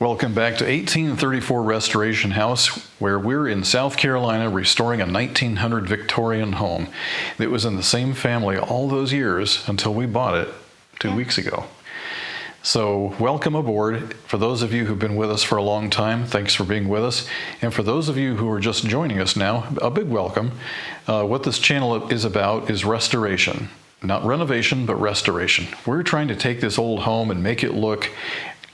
Welcome back to 1834 Restoration House, where we're in South Carolina restoring a 1900 Victorian home. It was in the same family all those years until we bought it 2 weeks ago. So welcome aboard. For those of you who've been with us for a long time, thanks for being with us. And for those of you who are just joining us now, a big welcome. What this channel is about is restoration. Not renovation, but restoration. We're trying to take this old home and make it look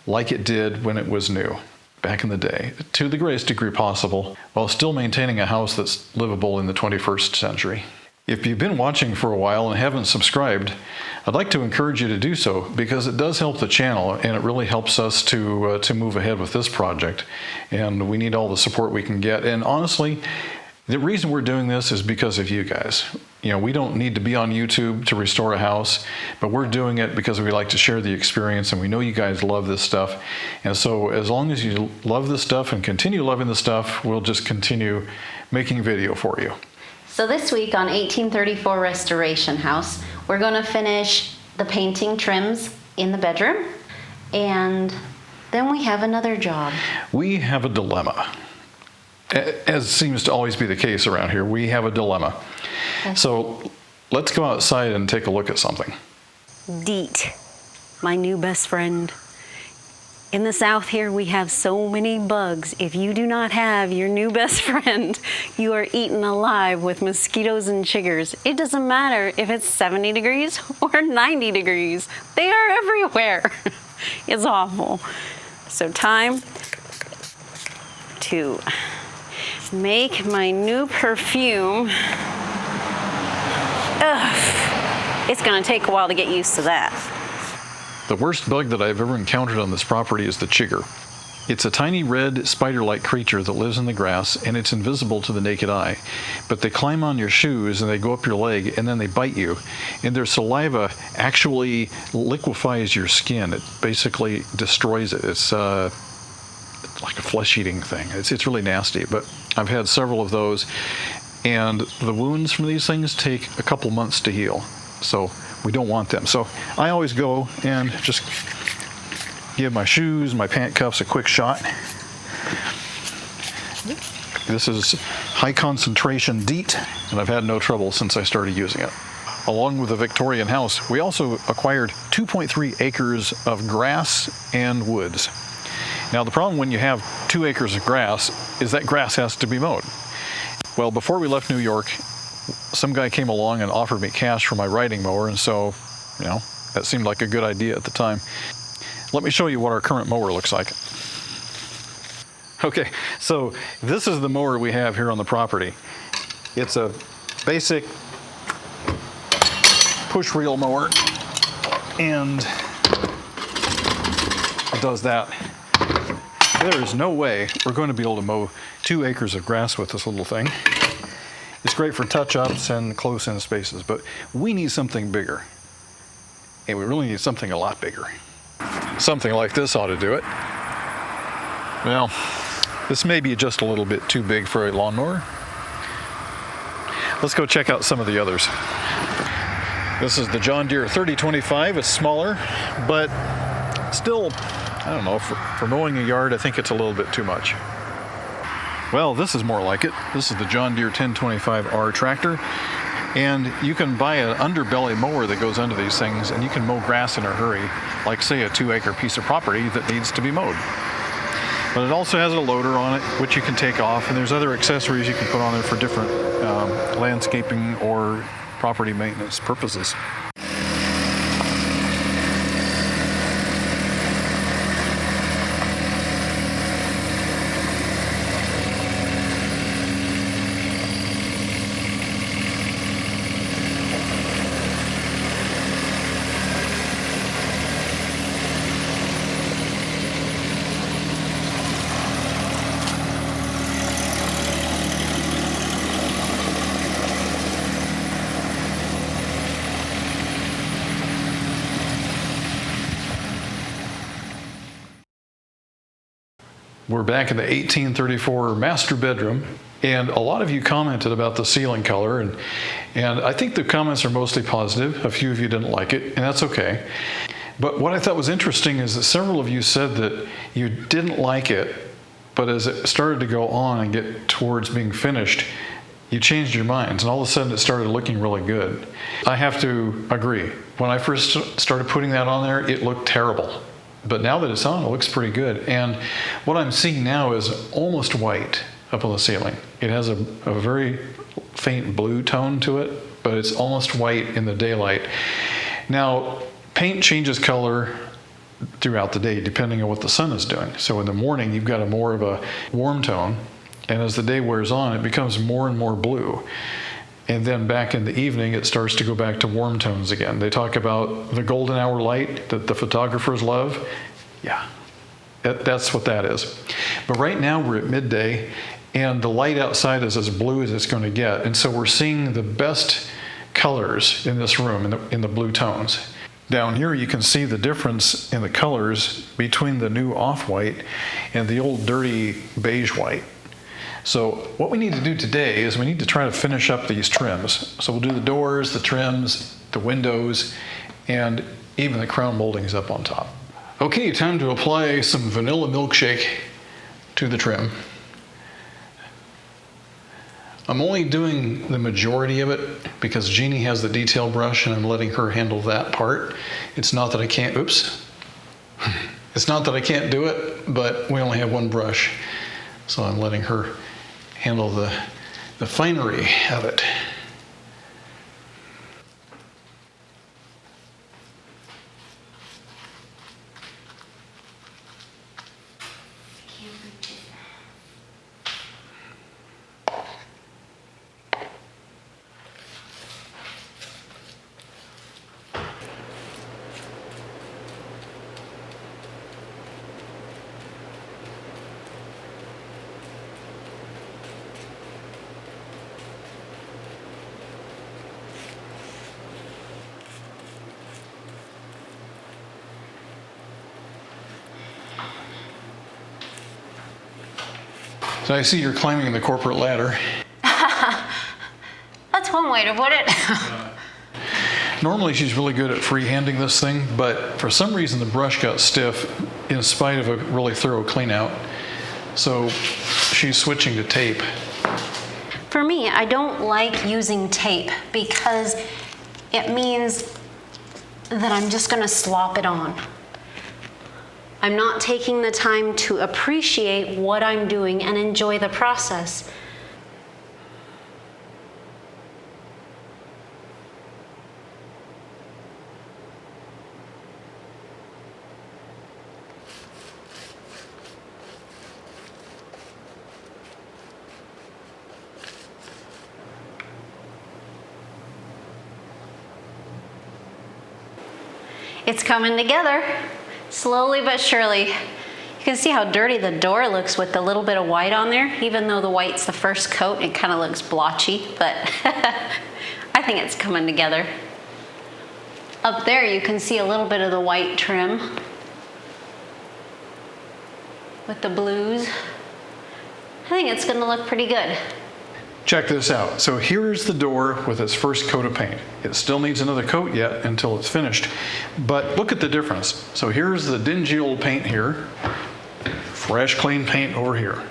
like it did when it was new, back in the day, to the greatest degree possible, while still maintaining a house that's livable in the 21st century. If you've been watching for a while and haven't subscribed, I'd like to encourage you to do so, because it does help the channel and it really helps us to move ahead with this project. And we need all the support we can get. And honestly, the reason we're doing this is because of you guys. You know, we don't need to be on YouTube to restore a house, but we're doing it because we like to share the experience, and we know you guys love this stuff. And so as long as you love this stuff and continue loving the stuff, we'll just continue making video for you. So this week on 1834 Restoration House, we're going to finish the painting trims in the bedroom, and then we have another job. We have a dilemma. As seems to always be the case around here, we have a dilemma. Yes. So let's go outside and take a look at something. Deet, my new best friend. In the South here, we have so many bugs. If you do not have your new best friend, you are eaten alive with mosquitoes and chiggers. It doesn't matter if it's 70 degrees or 90 degrees. They are everywhere. It's awful. So time to make my new perfume. Ugh. It's gonna take a while to get used to that. The worst bug that I've ever encountered on this property is the chigger. It's a tiny red spider-like creature that lives in the grass, and it's invisible to the naked eye. But they climb on your shoes and they go up your leg, and then they bite you. And their saliva actually liquefies your skin. It basically destroys it. It's like a flesh-eating thing. It's really nasty, but I've had several of those, and the wounds from these things take a couple months to heal, so we don't want them. So I always go and just give my shoes, my pant cuffs a quick shot. This is high concentration DEET, and I've had no trouble since I started using it. Along with the Victorian house, we also acquired 2.3 acres of grass and woods. Now the problem when you have 2 acres of grass is that grass has to be mowed. Well, before we left New York, some guy came along and offered me cash for my riding mower, and so, you know, that seemed like a good idea at the time. Let me show you what our current mower looks like. Okay, so this is the mower we have here on the property. It's a basic push reel mower, and it does that. There is no way we're going to be able to mow 2 acres of grass with this little thing. It's great for touch-ups and close-in spaces, but we need something bigger. And we really need something a lot bigger. Something like this ought to do it. Well, this may be just a little bit too big for a lawnmower. Let's go check out some of the others. This is the John Deere 3025. It's smaller, but still, I don't know, for mowing a yard, I think it's a little bit too much. Well, this is more like it. This is the John Deere 1025R tractor, and you can buy an underbelly mower that goes under these things, and you can mow grass in a hurry, like say a 2-acre piece of property that needs to be mowed. But it also has a loader on it, which you can take off, and there's other accessories you can put on there for different landscaping or property maintenance purposes. We're back in the 1834 master bedroom, and a lot of you commented about the ceiling color, and I think the comments are mostly positive. A few of you didn't like it, and that's okay. But what I thought was interesting is that several of you said that you didn't like it, but as it started to go on and get towards being finished, you changed your minds, and all of a sudden it started looking really good. I have to agree. When I first started putting that on there, it looked terrible. But now that it's on, it looks pretty good. And what I'm seeing now is almost white up on the ceiling. It has a very faint blue tone to it, but it's almost white in the daylight. Now, paint changes color throughout the day depending on what the sun is doing. So in the morning, you've got a more of a warm tone, and as the day wears on, it becomes more and more blue. And then back in the evening, it starts to go back to warm tones again. They talk about the golden hour light that the photographers love. Yeah, that's what that is. But right now we're at midday, and the light outside is as blue as it's going to get. And so we're seeing the best colors in this room in the blue tones. Down here you can see the difference in the colors between the new off-white and the old dirty beige white. So what we need to do today is we need to try to finish up these trims. So we'll do the doors, the trims, the windows, and even the crown moldings up on top. Okay, time to apply some vanilla milkshake to the trim. I'm only doing the majority of it because Jeannie has the detail brush and I'm letting her handle that part. It's not that I can't, It's not that I can't do it, but we only have one brush. So I'm letting her handle the finery of it. So I see you're climbing the corporate ladder. That's one way to put it. Normally she's really good at freehanding this thing, but for some reason the brush got stiff in spite of a really thorough clean out. So she's switching to tape. For me, I don't like using tape because it means that I'm just gonna slop it on. I'm not taking the time to appreciate what I'm doing and enjoy the process. It's coming together, slowly but surely. You can see how dirty the door looks with the little bit of white on there. Even though the white's the first coat, it kind of looks blotchy, but I think it's coming together. Up there you can see a little bit of the white trim with the blues. I think it's gonna look pretty good. Check this out. So here's the door with its first coat of paint. It still needs another coat yet until it's finished. But look at the difference. So here's the dingy old paint here. Fresh, clean paint over here.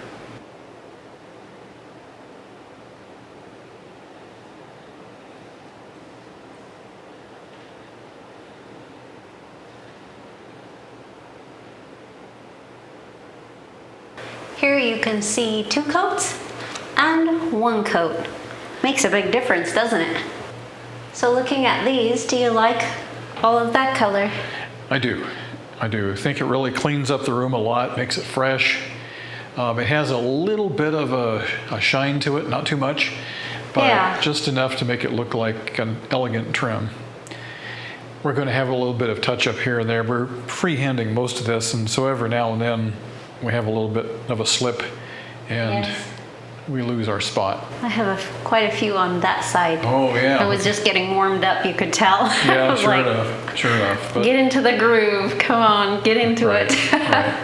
Here you can see 2 coats and 1 coat. Makes a big difference, doesn't it? So looking at these, do you like all of that color? I do. I think it really cleans up the room a lot, makes it fresh. It has a little bit of a shine to it, not too much, but just enough to make it look like an elegant trim. We're going to have a little bit of touch up here and there. We're freehanding most of this, and so every now and then we have a little bit of a slip and we lose our spot. I have quite a few on that side. Oh yeah. I was just getting warmed up, you could tell. Yeah, I was sure enough. But get into the groove, come on, get into it. Right.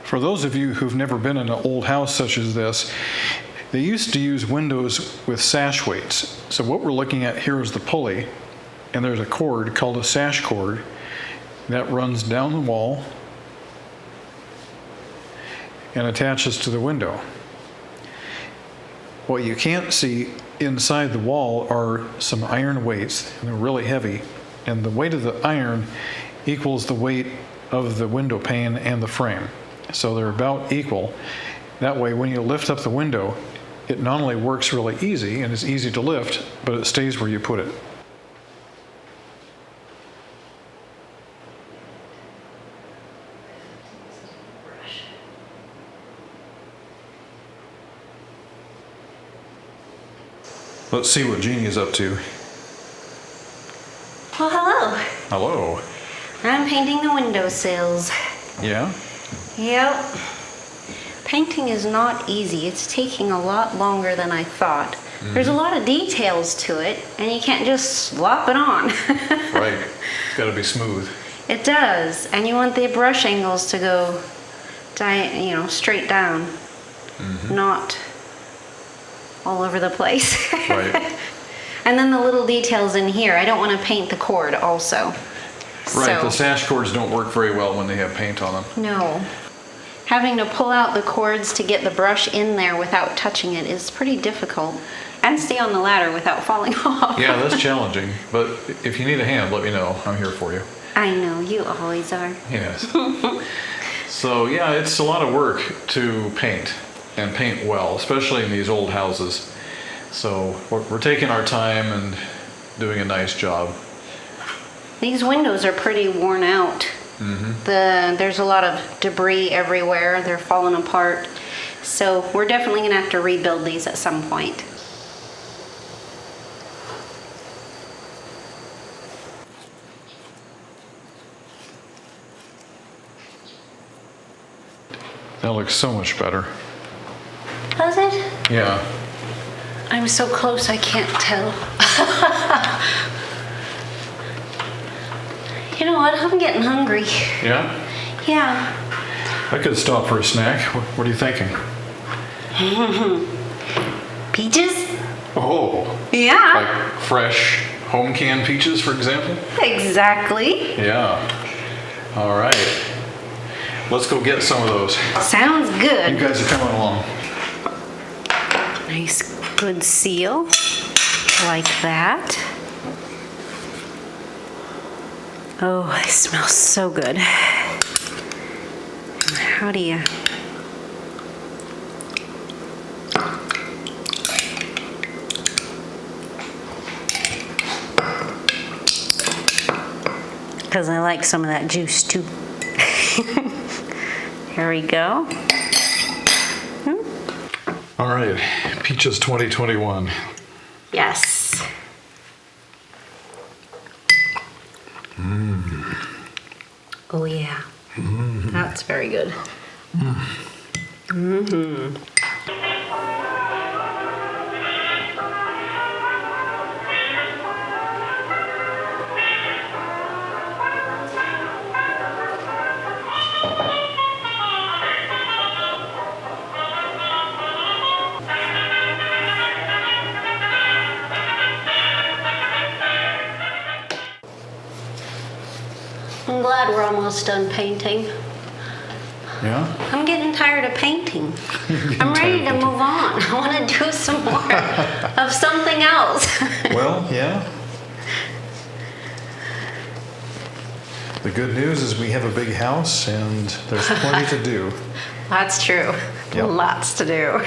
For those of you who've never been in an old house such as this, They used to use windows with sash weights. So what we're looking at here is the pulley, and there's a cord called a sash cord that runs down the wall and attaches to the window. What you can't see inside the wall are some iron weights, and they're really heavy, and the weight of the iron equals the weight of the window pane and the frame. So they're about equal. That way, when you lift up the window, it not only works really easy and is easy to lift, but it stays where you put it. Let's see what Jeannie's up to. Well, hello. Hello. I'm painting the windowsills. Yeah? Yep. Painting is not easy. It's taking a lot longer than I thought. There's a lot of details to it, and you can't just slop it on. Right. It's got to be smooth. It does, and you want the brush angles to go, straight down, not all over the place. Right. And then the little details in here. I don't want to paint the cord also. Right, So, the sash cords don't work very well when they have paint on them. no. Having to pull out the cords to get the brush in there without touching it is pretty difficult. And stay on the ladder without falling off. Yeah, that's challenging, but if you need a hand, let me know. I'm here for you. I know, you always are. Yes. So yeah, it's a lot of work to paint and paint well, especially in these old houses. So we're taking our time and doing a nice job. These windows are pretty worn out. There's a lot of debris everywhere. They're falling apart. So we're definitely gonna have to rebuild these at some point. That looks so much better. Does it? Yeah. I'm so close I can't tell. You know what? I'm getting hungry. Yeah? Yeah. I could stop for a snack. What are you thinking? Peaches? Oh, Yeah. like fresh home canned peaches, for example? Exactly. Yeah. All right. Let's go get some of those. Sounds You good. guys are coming along. Nice, good seal. Like that. Oh, it smells so good. How do you... Because I like some of that juice too. Here we go. All right. Peaches 2021. Yes. Oh yeah. That's very good. I'm glad we're almost done painting. Yeah? I'm getting tired of painting. I'm ready to move on. I want to do some more of something else. Well, yeah. The good news is we have a big house and there's plenty to do. That's true. Yep. Lots to do.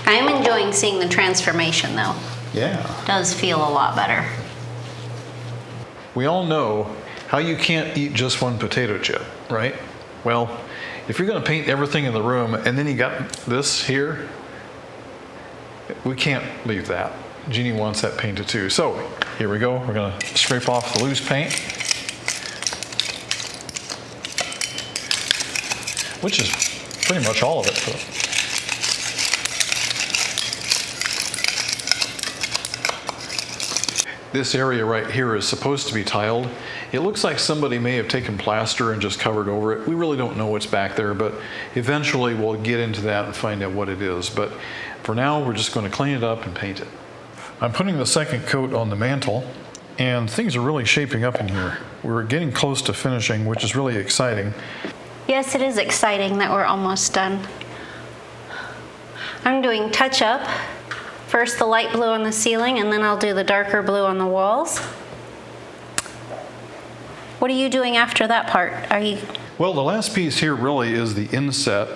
I'm enjoying seeing the transformation though. Yeah. Does feel a lot better. We all know how you can't eat just one potato chip, right? Well, if you're going to paint everything in the room and then you got this here, we can't leave that. Jeannie wants that painted too. So here we go. We're going to scrape off the loose paint, which is pretty much all of it. This area right here is supposed to be tiled. It looks like somebody may have taken plaster and just covered over it. We really don't know what's back there, but eventually we'll get into that and find out what it is. But for now, we're just going to clean it up and paint it. I'm putting the second coat on the mantle, and things are really shaping up in here. We're getting close to finishing, which is really exciting. Yes, it is exciting that we're almost done. I'm doing touch-up. First the light blue on the ceiling, and then I'll do the darker blue on the walls. What are you doing after that part? Well, the last piece here really is the inset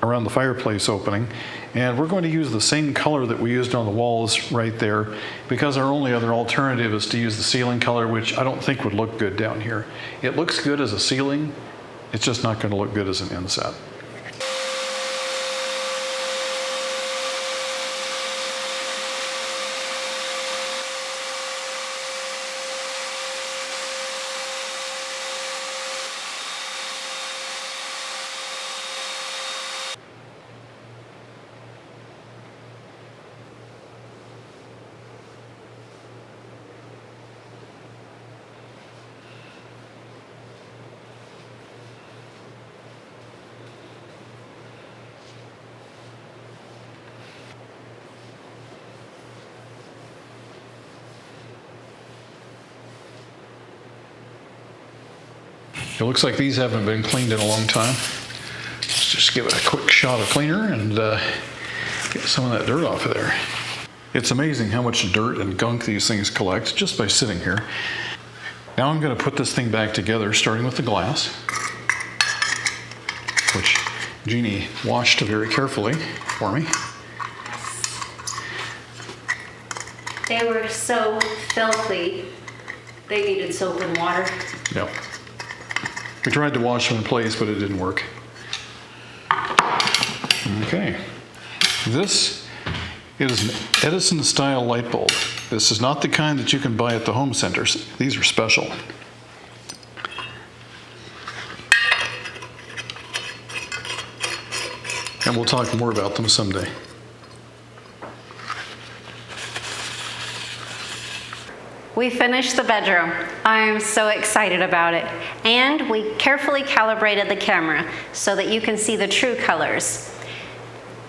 around the fireplace opening, and we're going to use the same color that we used on the walls right there, because our only other alternative is to use the ceiling color, which I don't think would look good down here. It looks good as a ceiling, it's just not going to look good as an inset. It looks like these haven't been cleaned in a long time. Let's just give it a quick shot of cleaner and get some of that dirt off of there. It's amazing how much dirt and gunk these things collect just by sitting here. Now I'm going to put this thing back together, starting with the glass, which Jeannie washed very carefully for me. They were so filthy. They needed soap and water. Yep. We tried to wash them in place, but it didn't work. Okay. This is an Edison style light bulb. This is not the kind that you can buy at the home centers. These are special. And we'll talk more about them someday. We finished the bedroom. I'm so excited about it. And we carefully calibrated the camera so that you can see the true colors.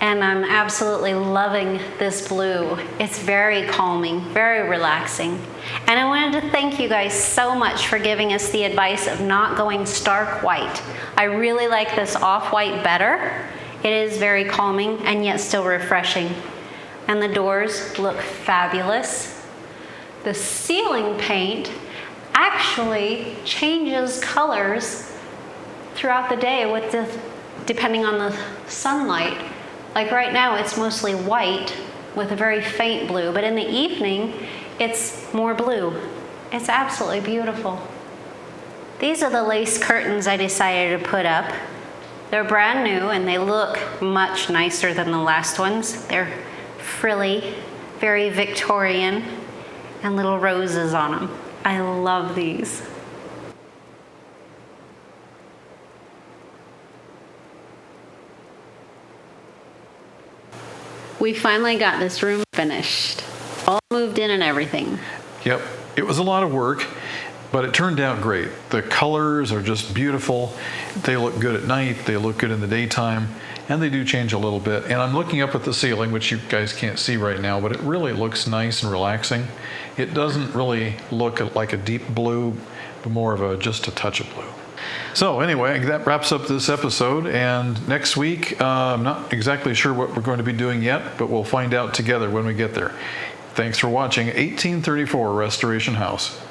And I'm absolutely loving this blue. It's very calming, very relaxing. And I wanted to thank you guys so much for giving us the advice of not going stark white. I really like this off-white better. It is very calming and yet still refreshing. And the doors look fabulous. The ceiling paint actually changes colors throughout the day depending on the sunlight. Like right now, it's mostly white with a very faint blue, but in the evening, it's more blue. It's absolutely beautiful. These are the lace curtains I decided to put up. They're brand new and they look much nicer than the last ones. They're frilly, very Victorian, and little roses on them. I love these. We finally got this room finished. All moved in and everything. Yep, it was a lot of work, but it turned out great. The colors are just beautiful. They look good at night, they look good in the daytime, and they do change a little bit. And I'm looking up at the ceiling, which you guys can't see right now, but it really looks nice and relaxing. It doesn't really look like a deep blue, but more of just a touch of blue. So anyway, that wraps up this episode, and next week, I'm not exactly sure what we're going to be doing yet, but we'll find out together when we get there. Thanks for watching 1834 Restoration House.